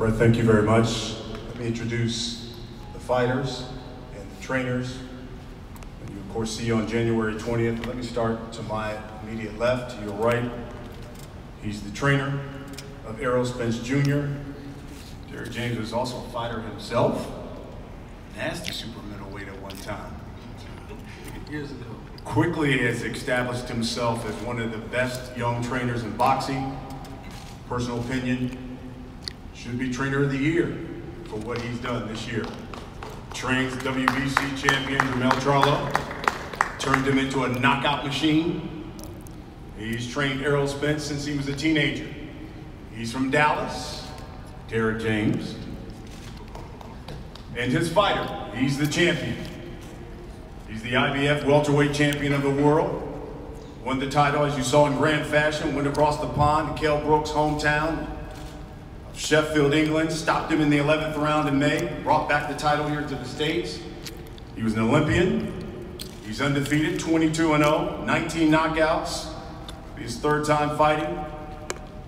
Brett, thank you very much. Let me introduce the fighters and the trainers. And you, of course, see on January 20th. Let me start to my immediate left, to your right. He's the trainer of Errol Spence Jr. Derek James was also a fighter himself. Nasty super middleweight at one time. Years ago. Quickly has established himself as one of the best young trainers in boxing. Personal opinion, should be trainer of the year for what he's done this year. Trains WBC champion Jamel Charlo, turned him into a knockout machine. He's trained Errol Spence since he was a teenager. He's from Dallas, Derek James. And his fighter, he's the champion. He's the IBF welterweight champion of the world. Won the title, as you saw, in grand fashion, went across the pond to Kell Brook's hometown of Sheffield, England, stopped him in the 11th round in May, brought back the title here to the States. He was an Olympian. He's undefeated, 22-0, 19 knockouts. His third time fighting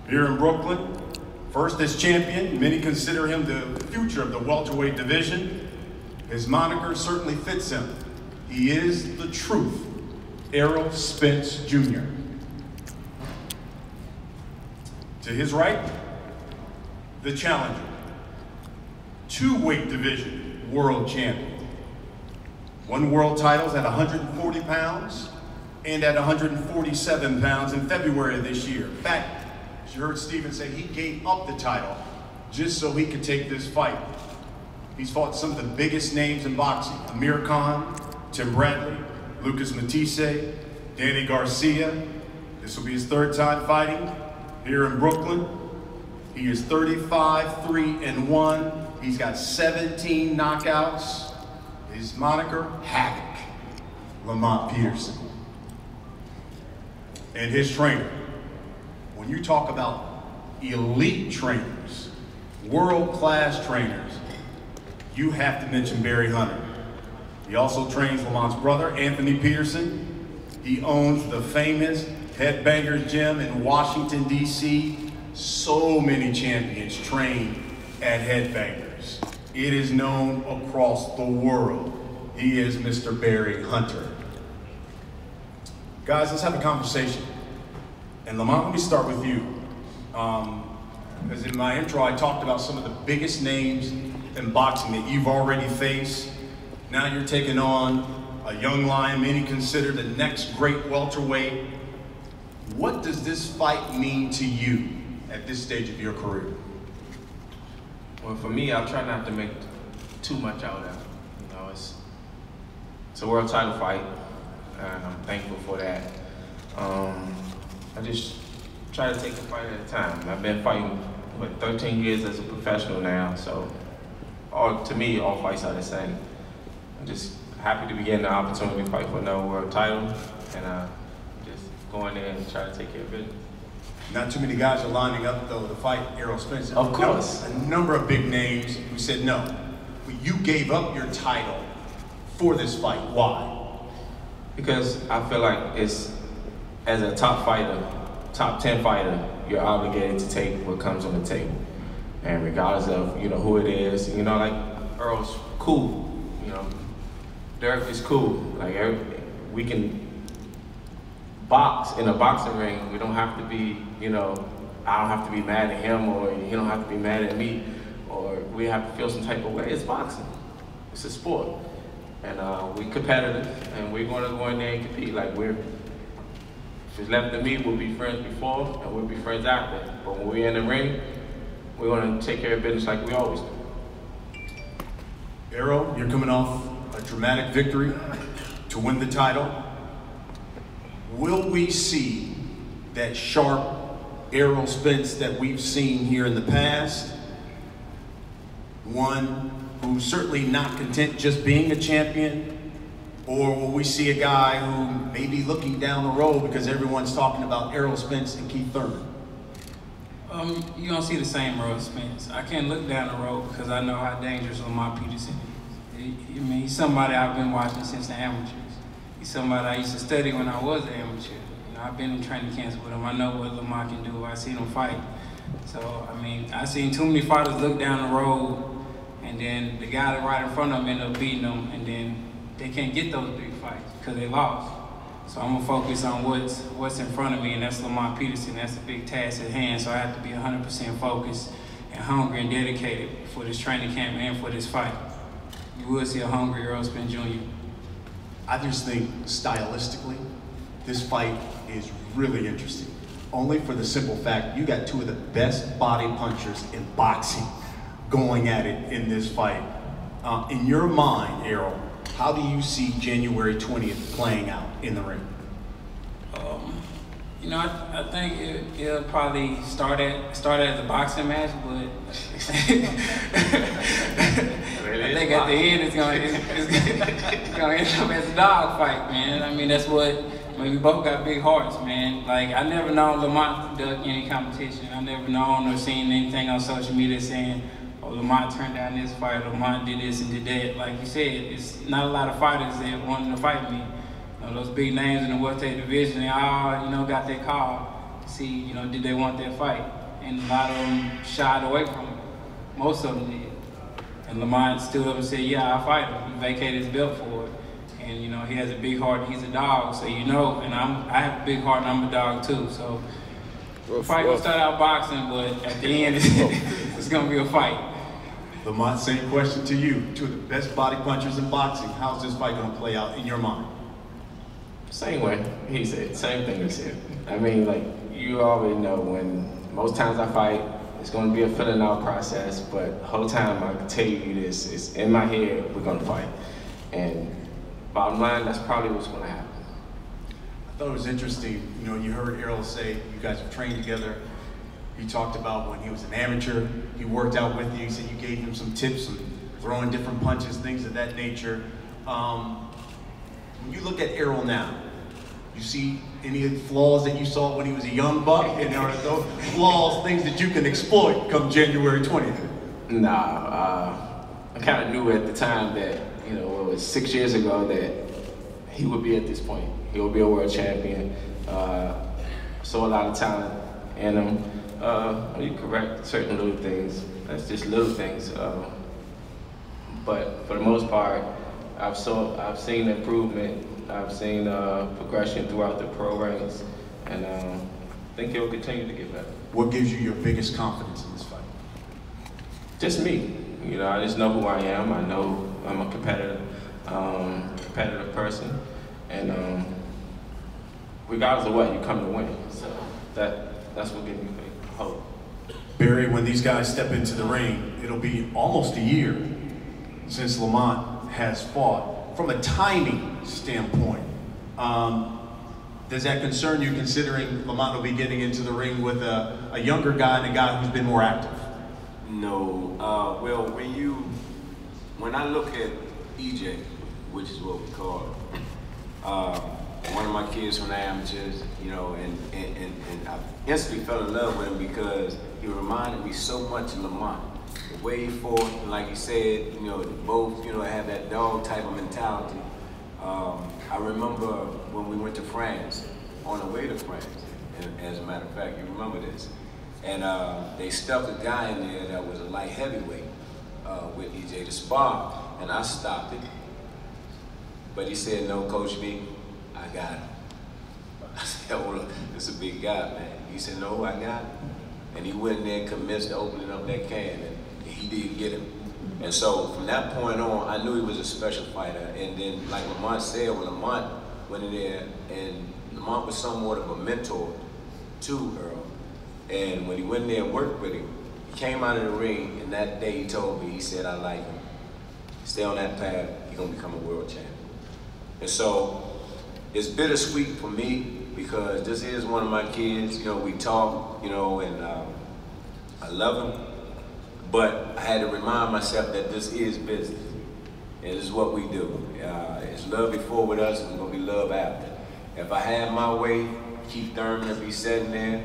here in Brooklyn. First as champion, many consider him the future of the welterweight division. His moniker certainly fits him. He is the truth, Errol Spence Jr. To his right, the challenger, two-weight division world champion. Won world titles at 140 pounds and at 147 pounds in February of this year. In fact, as you heard Steven say, he gave up the title just so he could take this fight. He's fought some of the biggest names in boxing: Amir Khan, Tim Bradley, Lucas Matisse, Danny Garcia. This will be his third time fighting here in Brooklyn. He is 35-3-1. He's got 17 knockouts. His moniker, Havoc, Lamont Peterson. And his trainer. When you talk about elite trainers, world-class trainers, you have to mention Barry Hunter. He also trains Lamont's brother, Anthony Peterson. He owns the famous Headbangers Gym in Washington, D.C. So many champions train at Headbangers. It is known across the world. He is Mr. Barry Hunter. Guys, let's have a conversation. And Lamont, let me start with you. Because in my intro, I talked about some of the biggest names in boxing that you've already faced. Now you're taking on a young lion, many consider the next great welterweight. What does this fight mean to you at this stage of your career? Well, for me, I'll try not to make too much out of it. You know, it's a world title fight, and I'm thankful for that. I just try to take a fight at a time. I've been fighting, 13 years as a professional now, so to me, all fights are the same. I'm just happy to be getting the opportunity to fight for another world title, and just go in there and try to take care of business. Not too many guys are lining up, though, to fight Errol Spence. Of course. A number of big names who said no. But you gave up your title for this fight. Why? Because I feel like it's, as a top fighter, top 10 fighter, you're obligated to take what comes on the table. And regardless of, who it is, like Earl's cool, Derek is cool. Like, we can box in a boxing ring. We don't have to be, I don't have to be mad at him, or he don't have to be mad at me, or we have to feel some type of way. It's boxing. It's a sport. And we're competitive, and we're going to go in there and compete. Like, if it's left to me, we'll be friends before, and we'll be friends after. But when we're in the ring, we're going to take care of business like we always do. Errol, you're coming off a dramatic victory to win the title. Will we see that sharp Errol Spence that we've seen here in the past? One who's certainly not content just being a champion? Or will we see a guy who may be looking down the road because everyone's talking about Errol Spence and Keith Thurman? You're gonna see the same Errol Spence. I can't look down the road because I know how dangerous Lamont Peterson is. He's somebody I've been watching since the amateurs. He's somebody I used to study when I was an amateur. I've been in training camps with him. I know what Lamont can do. I seen him fight. So, I mean, I seen too many fighters look down the road, and then the guy that right in front of them end up beating them, and then they can't get those big fights because they lost. So I'm gonna focus on what's in front of me, and that's Lamont Peterson. That's a big task at hand, so I have to be 100% focused and hungry and dedicated for this training camp and for this fight. You will see a hungry Errol Spence Jr. I just think stylistically, this fight is really interesting. Only for the simple fact you got two of the best body punchers in boxing going at it in this fight. In your mind, Errol, how do you see January 20th playing out in the ring? You know, I think it'll probably start as a boxing match, but I think at the end it's gonna end up as a dog fight, man. I mean, that's what. I mean, we both got big hearts, man. Like, I never known Lamont to duck any competition. I never known or seen anything on social media saying, oh, Lamont turned down this fight, Lamont did this and did that. Like you said, it's not a lot of fighters that wanted to fight me. You know, those big names in the welterweight division, they all, you know, got their call to see, you know, did they want that fight? And a lot of them shied away from it. Most of them did. And Lamont stood up and said, yeah, I'll fight him. He vacated his belt for it. And, you know, he has a big heart. He's a dog, so you know. And I have a big heart, and I'm a dog too. So the fight will start out boxing, but at the end, it's going to be a fight. Lamont, same question to you. Two of the best body punchers in boxing. How's this fight going to play out in your mind? Same way he said. Same thing he said. I mean, like, you already know when most times I fight, it's going to be a filling out process. But the whole time I can tell you this, it's in my head. We're going to fight. And bottom line, that's probably what's going to happen. I thought it was interesting, you know, you heard Errol say you guys have trained together. He talked about when he was an amateur, he worked out with you. He said you gave him some tips on throwing different punches, things of that nature. When you look at Errol now, you see any flaws that you saw when he was a young buck? And are those flaws things that you can exploit come January 20th? Nah, I kind of knew at the time that, you know, it was 6 years ago that he would be at this point. He would be a world champion. Saw a lot of talent in him. You correct certain little things. That's just little things. But for the most part, I've seen improvement. I've seen progression throughout the programs, and I think he'll continue to get better. What gives you your biggest confidence in this fight? Just me. You know, I just know who I am. I know I'm a competitive person, and regardless of what, you come to win. So that's what gives me hope. Barry, when these guys step into the ring, it'll be almost a year since Lamont has fought. From a timing standpoint, does that concern you, considering Lamont will be getting into the ring with a younger guy and a guy who's been more active? No. Well, when I look at EJ, which is what we call it, one of my kids from the amateurs, you know, and I instantly fell in love with him because he reminded me so much of Lamont. The way he fought, and like he said, you know, both, you know, have that dog type of mentality. I remember when we went to France, on the way to France, and as a matter of fact, you remember this, and they stuck a guy in there that was a light heavyweight with EJ to spar, and I stopped it. But he said, no, Coach B, I got him. I said, well, this is a big guy, man. He said, no, I got him. And he went in there and commenced to opening up that can, and he did get him. And so from that point on, I knew he was a special fighter. And then, like Lamont said, when Lamont went in there, and Lamont was somewhat of a mentor to Earl. And when he went in there and worked with him, he came out of the ring, and that day he told me, he said, I like him. Stay on that path, he's gonna become a world champion. And so it's bittersweet for me because this is one of my kids. You know, we talk, you know, and I love him. But I had to remind myself that this is business. And this is what we do. It's love before with us, and it's gonna be love after. If I had my way, Keith Thurman would be sitting there,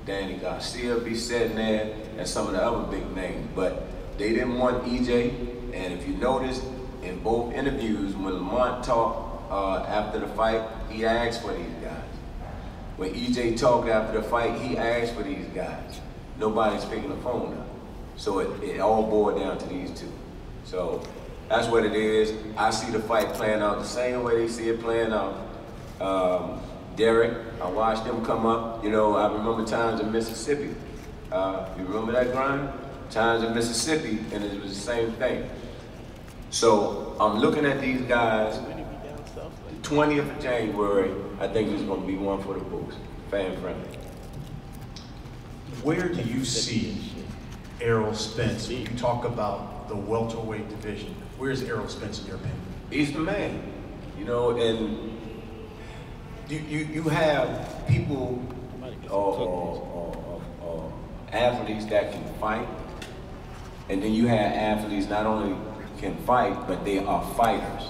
Danny Garcia would be sitting there, and some of the other big names. But they didn't want EJ, and if you notice, in both interviews, when Lamont talked after the fight, he asked for these guys. When EJ talked after the fight, he asked for these guys. nobody's picking the phone up. So it all boiled down to these two. So that's what it is. I see the fight playing out the same way they see it playing out. Derek, I watched them come up. You know, I remember times in Mississippi. You remember that grind? Times in Mississippi, and it was the same thing. So I'm looking at these guys. The 20th of January, I think is going to be one for the books. Fan friendly. Where do you see Errol Spence when you talk about the welterweight division? Where's Errol Spence in your opinion? He's the man, you know, and you have people or athletes that can fight, and then you have athletes not only can fight, but they are fighters.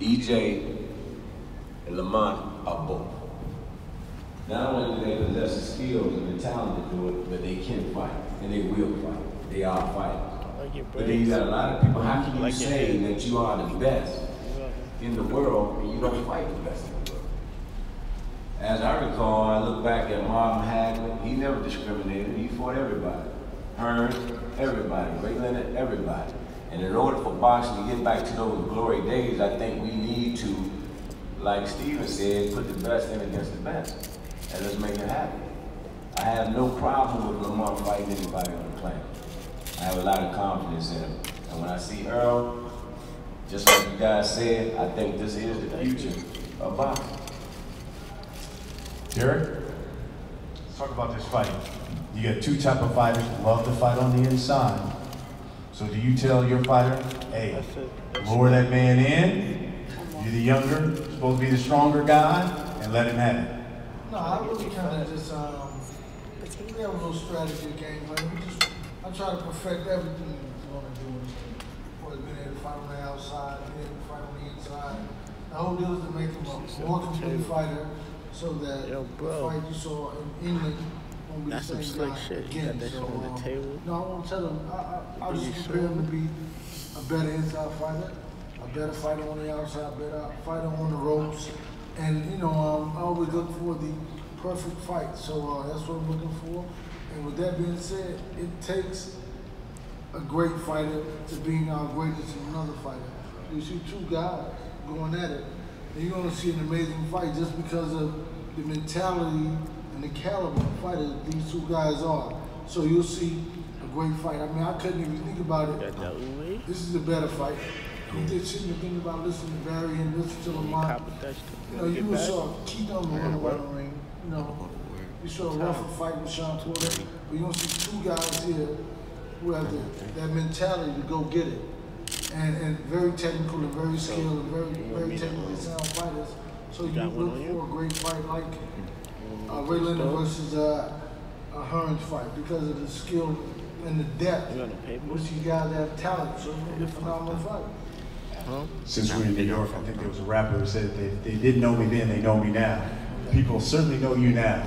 EJ and Lamont are both. Not only do they possess the skills and the talent to do it, but they can fight, and they will fight. They are fighters. But then you got a lot of people, how can you say that you are the best in the world and you don't fight the best in the world? As I recall, I look back at Marvin Hagler, he never discriminated, he fought everybody. Hearn, everybody, Ray Leonard, everybody. And in order for boxing to get back to those glory days, I think we need to, like Steven said, put the best in against the best. And let's make it happen. I have no problem with Lamar fighting anybody on the planet. I have a lot of confidence in him. And when I see Earl, just like you guys said, I think this is the future of boxing. Derek, let's talk about this fight. You got two type of fighters who love to fight on the inside. So do you tell your fighter, hey, lure that man in, you're the younger, supposed to be the stronger guy, and let him have it? No, I really kind of just, we have a little strategy game, but I try to perfect everything you want to do. For being able to fight on the outside, being able to fight on the inside. The whole deal is to make him a more complete fighter, so that the fight you saw in England won't be the same guy again. No, I won't tell him. I just prepare him to be a better inside fighter, a better fighter on the outside, better fighter on the ropes. And, you know, I always look for the perfect fight. So that's what I'm looking for. And with that being said, it takes a great fighter to being our greatest in another fighter. You see two guys going at it, and you're going to see an amazing fight just because of the mentality and the caliber of fighter these two guys are. So you'll see a great fight. I mean, I couldn't even think about it. This is a better fight. You did sitting and thinking about listening to Barry and listening to Lamont. You know, you saw Keith on the ring. You know, you saw a rougher fight with Sean Porter. But you're going to see two guys here who have that mentality to go get it. And very technical and very skilled and very technically sound fighters. So you look for a great fight like Ray Leonard versus Hearn's fight because of the skill and the depth, which you guys have talent. So it's going to be a phenomenal fight. Since we're in New York, I think there was a rapper who said they didn't know me then, they know me now. People certainly know you now.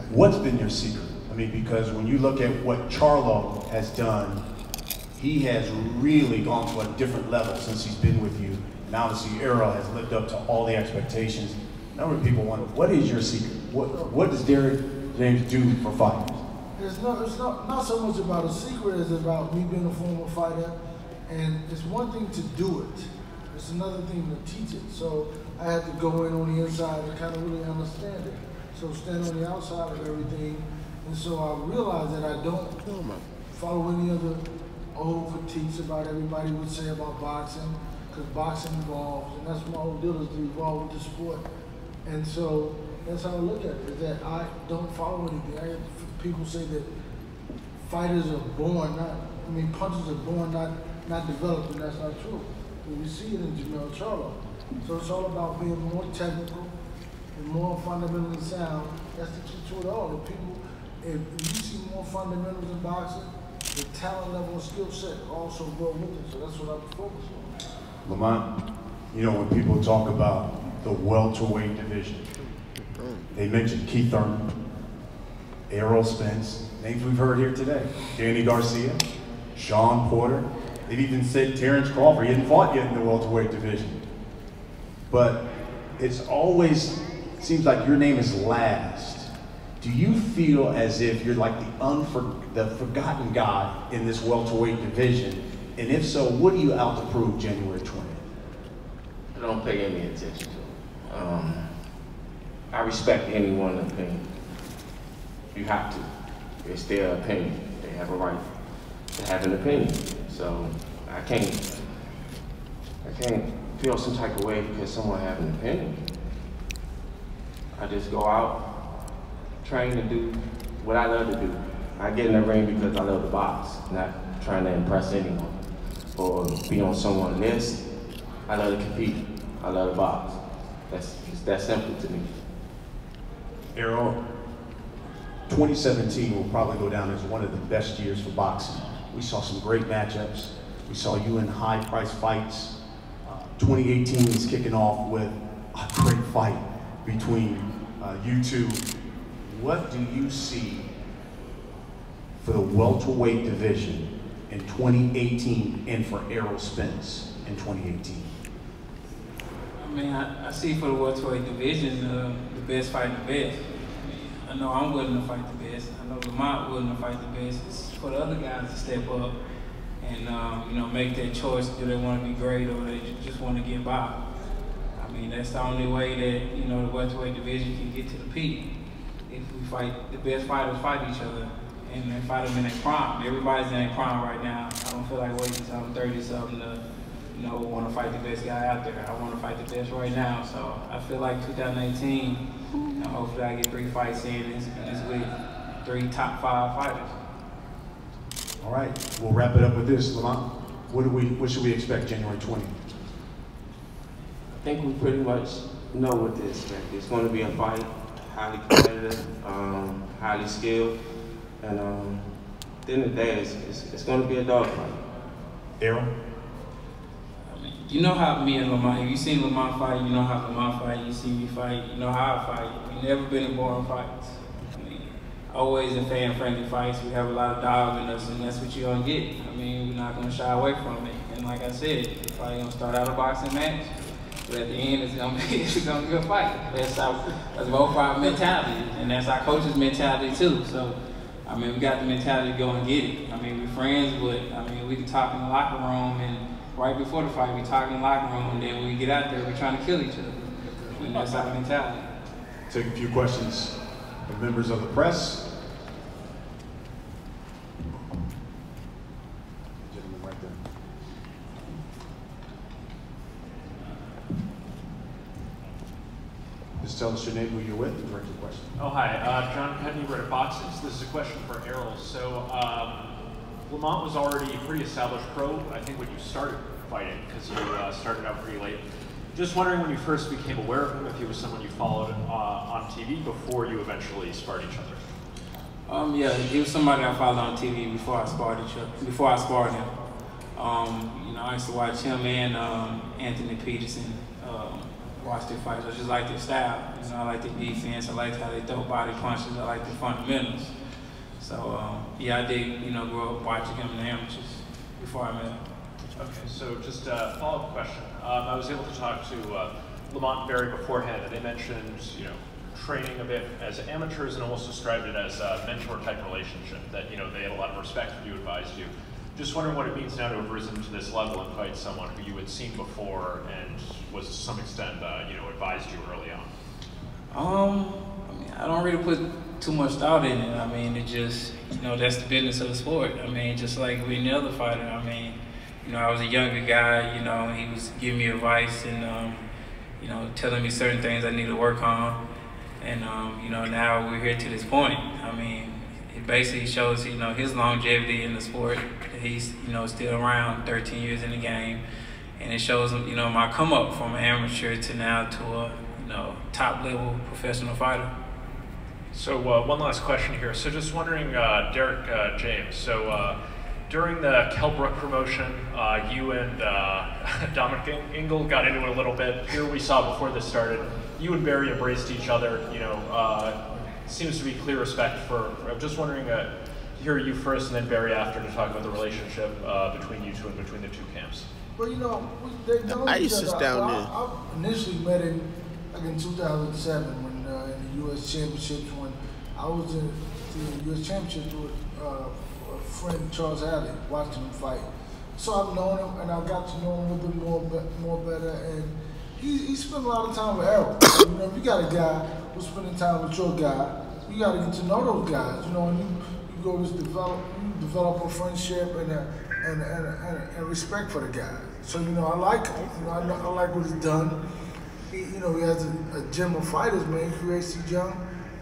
What's been your secret? I mean, because when you look at what Charlo has done, he has really gone to a different level since he's been with you. And obviously, Errol has lived up to all the expectations. A number of people wonder, what is your secret? What does Derek James do for fighters? It's not so much about a secret as about me being a former fighter. And it's one thing to do it. It's another thing to teach it. So I had to go in on the inside and kind of really understand it. So stand on the outside of everything. And so I realized that I don't follow any other old critiques about everybody would say about boxing, because boxing evolves, and that's my whole deal, is to evolve with the sport. And so that's how I look at it, is that I don't follow anything. People say that fighters are born, punchers are born, not developed, and that's not true. But we see it in Jamel Charlo. So it's all about being more technical and more fundamentally sound. That's the key to it all. If you see more fundamentals in boxing, the talent level and skill set also grow with it. So that's what I focus on. Lamont, you know, when people talk about the welterweight division, they mentioned Keith Thurman, Errol Spence, names we've heard here today, Danny Garcia, Sean Porter. They've even said Terrence Crawford. He hadn't fought yet in the welterweight division. But it's always seems like your name is last Do you feel as if you're like the forgotten guy in this welterweight division? And if so, what are you out to prove January 20th? I don't pay any attention to it. I respect anyone's opinion. You have to. It's their opinion. They have a right to have an opinion. So I can't feel some type of way because someone has an opinion. I just go out, train to do what I love to do. I get in the ring because I love to box, not trying to impress anyone or be on someone's list. I love to compete. I love to box. It's that simple to me. Errol, 2017 will probably go down as one of the best years for boxing. We saw some great matchups. We saw you in high-priced fights. 2018 is kicking off with a great fight between you two. What do you see for the welterweight division in 2018 and for Errol Spence in 2018? I mean, I see for the welterweight division, the best fighting the best. I mean, I know I'm willing to fight the best. I know Lamont willing to fight the best. It's for the other guys to step up and you know, make that choice. Do they want to be great or they just want to get by? I mean, that's the only way that, you know, the welterweight division can get to the peak. If we fight, the best fighters fight each other and they fight them in their prime. Everybody's in their prime right now. I don't feel like waiting until I'm 30-something to, you know, want to fight the best guy out there. I want to fight the best right now. So I feel like 2018, you know, hopefully I get 3 fights in and it's with 3 top 5 fighters. All right, we'll wrap it up with this. Lamont, what should we expect January 20th? I think we pretty much know what to expect. It's going to be a fight, highly competitive, highly skilled, and at the end of the day, it's going to be a dogfight. Errol? I mean, you know how me and Lamont, if you seen Lamont fight, you know how Lamont fight, you see me fight, you know how I fight. We've never been in boring fights. I mean, always in fan-friendly fights. We have a lot of dog in us, and that's what you're going to get. I mean, we're not going to shy away from it. And like I said, we're probably going to start out a boxing match. But at the end, it's gonna be a fight. That's both our mentality, and that's our coach's mentality too. So, I mean, we got the mentality to go and get it. I mean, we're friends, but I mean, we can talk in the locker room, and right before the fight, we talk in the locker room, and then when we get out there, we're trying to kill each other. And that's our mentality. Take a few questions from members of the press. Gentleman right there. Just tell us your name, who you're with, and direct your question. Oh, hi. John Petney, Reddit Boxing. This is a question for Errol. So, Lamont was already a pretty established pro, I think, when you started fighting, because you started out pretty late. Just wondering when you first became aware of him, if he was someone you followed on TV before you eventually sparred each other. Yeah, he was somebody I followed on TV before I sparred him. You know, I used to watch him and Anthony Peterson. Watch their fights. I just like their style. You know, I like their defense. I like how they throw body punches. I like the fundamentals. So yeah, I did, you know, grow up watching him in the amateurs before I met him. Okay, so just a follow-up question. I was able to talk to Lamont and Barry beforehand, and they mentioned, you know, training a bit as amateurs and almost described it as a mentor-type relationship. That, you know, they had a lot of respect for you, advised you. Just wondering what it means now to have risen to this level and fight someone who you had seen before and was to some extent, you know, advised you early on. I mean, I don't really put too much thought in it. I mean, it just, you know, that's the business of the sport. I mean, just like with any other fighter. I mean, you know, I was a younger guy. You know, he was giving me advice and, you know, telling me certain things I need to work on. And, you know, now we're here to this point. I mean, it basically shows, you know, his longevity in the sport. He's, you know, still around 13 years in the game. And it shows, you know, my come up from an amateur to now to a, you know, top level professional fighter. So one last question here. So just wondering, Derek James, so during the Kell Brook promotion, you and Dominic Ingle got into it a little bit. Here we saw before this started, you and Barry embraced each other, you know, seems to be clear respect for, I'm just wondering, hear you first and then Barry after to talk about the relationship between you two and between the two camps. Well, you know, they know I each used to other. sit down there. I initially met him like in 2007 when in the U.S. Championships when I was in the U.S. Championship with a friend, Charles Alley, watching him fight. So I've known him, and I got to know him a little bit more better. And he spent a lot of time with Errol. You know, if you got a guy who's spending time with your guy, you got to get to know those guys. You know, and you go to develop a friendship and respect for the guy. So, you know, I like him. You know, I like what he's done. He has a gym of fighters, man. He creates these young,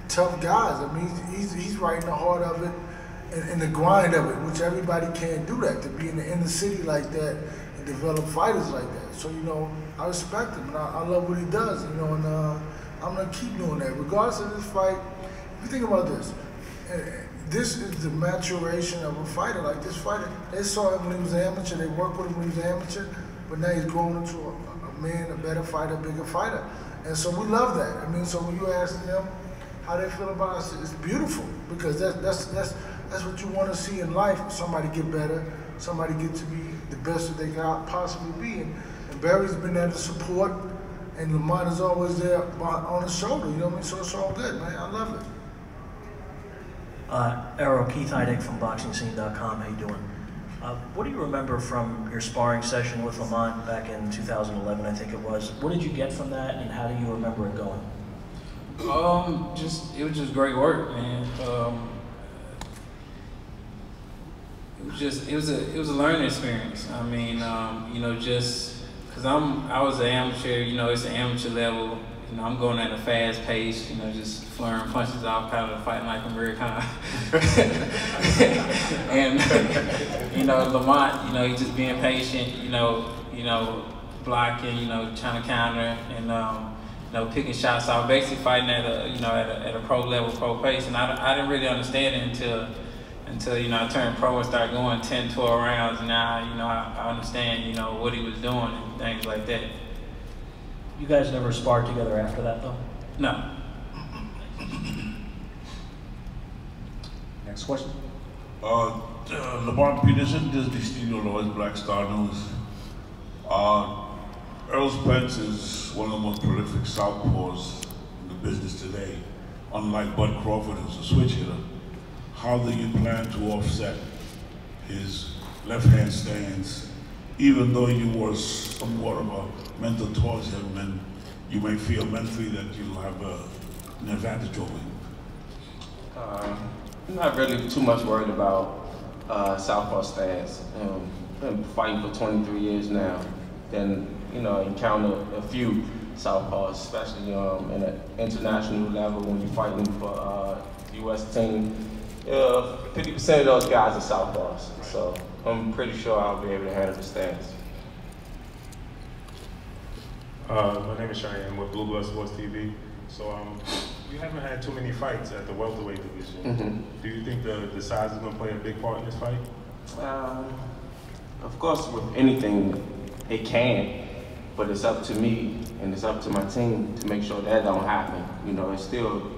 tough guys. I mean, he's right in the heart of it and the grind of it, which everybody can't do that, to be in the inner city like that and develop fighters like that. So, you know, I respect him, and I love what he does, you know, and I'm going to keep doing that. Regardless of this fight, if you think about this, this is the maturation of a fighter. Like this fighter, they saw him when he was an amateur, they worked with him when he was an amateur, but now he's grown into a man, a better fighter, a bigger fighter. And so we love that. I mean, so when you ask them how they feel about us, it's beautiful, because that's what you want to see in life. Somebody get better, somebody get to be the best that they can possibly be. And Barry's been there to support, and Lamont is always there on his shoulder, you know what I mean? So it's all good, man. I love it. Errol, Keith Heideck from BoxingScene.com. How you doing? What do you remember from your sparring session with Lamont back in 2011, I think it was? What did you get from that, and how do you remember it going? It was just great work, man. It was a learning experience. I mean, you know, just because I was an amateur, you know, it's an amateur level. You know, I'm going at a fast pace, you know, just flaring punches off, kind of fighting like Americana. And, you know, Lamont, you know, he just being patient, you know, blocking, you know, trying to counter, and, you know, picking shots off, basically fighting at a pro level, pro pace. And I didn't really understand it until, you know, I turned pro and started going 10, 12 rounds. And now, you know, I understand, you know, what he was doing and things like that. You guys never sparred together after that, though? No. Next question. LeBron Peterson, this is the Studio Laws, Black Star News. Errol Spence is one of the most prolific southpaws in the business today. Unlike Bud Crawford, who's a switch hitter, how do you plan to offset his left-hand stance, even though you were somewhat of a mentor towards him, and you may feel mentally that you have an advantage over him? I'm not really too much worried about southpaw stance. Been fighting for 23 years now. Then, you know, encounter a few southpaws, especially in an international level when you're fighting for U.S. team. 50% of those guys are southpaws, so I'm pretty sure I'll be able to handle the stance. My name is Cheyenne with Blue Blood Sports TV. So you haven't had too many fights at the welterweight division. Mm-hmm. Do you think the size is going to play a big part in this fight? Of course, with anything, it can, but it's up to me and it's up to my team to make sure that don't happen. You know, it's still,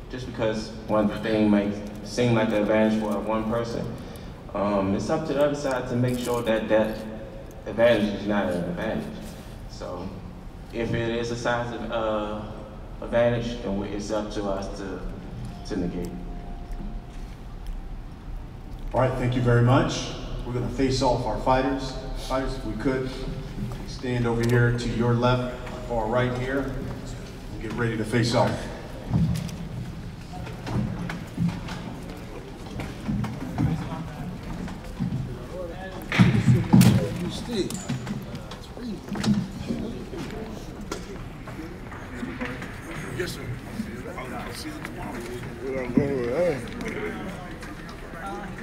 just because one thing may seem like an advantage for one person, it's up to the other side to make sure that that advantage is not an advantage. So if it is a size advantage, then it's up to us to negate. All right, thank you very much. We're going to face off our fighters. Fighters, if we could, stand over here to your left, far right here, and get ready to face off. Yes, sir. I'll see you tomorrow. We're gonna go with that.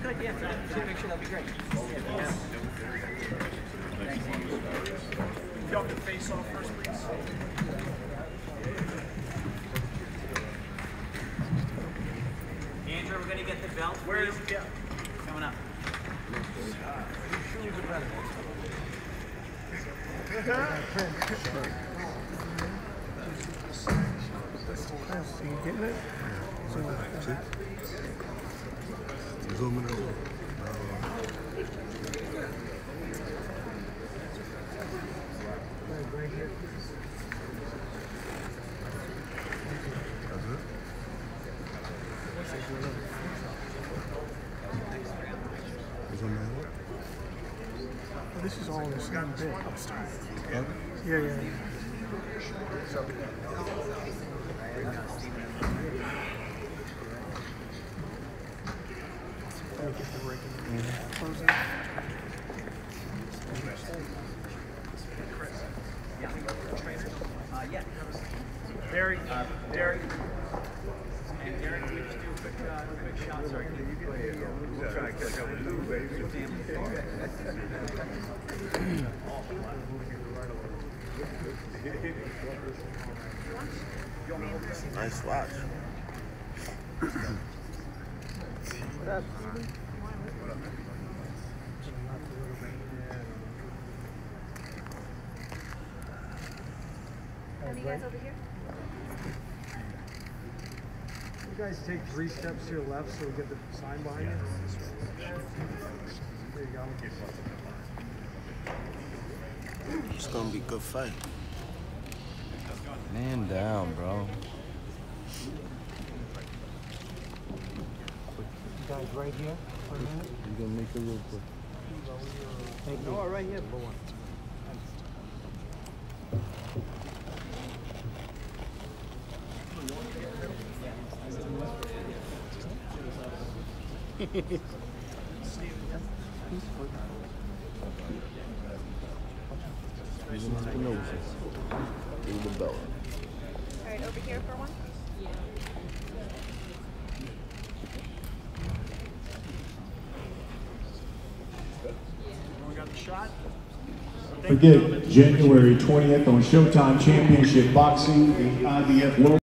Good, yeah, picture, that'd be great. Y'all can face off first, please. Andrew, we're gonna get the belt. Where is it? Coming up. You getting it? Zooming over. Right here. That's it. doesn't matter. This is all in the same bit. Yeah, yeah, yeah. Let me get the regular closing. Yeah. Derek, Derek. And Derek, we just do a quick shot. Sorry, can you get the, we'll try to catch up with you, baby. Nice watch. What up? Are you guys over here? You guys take 3 steps to your left so we get the sign behind you. There you go. It's gonna be a good fight. Man down, bro. You guys right here for a minute? You're gonna make it real quick. Thank you. No, right here, blue one. Alright, over here for one. We got the shot. Forget January 20th on Showtime Championship Boxing, the IBF World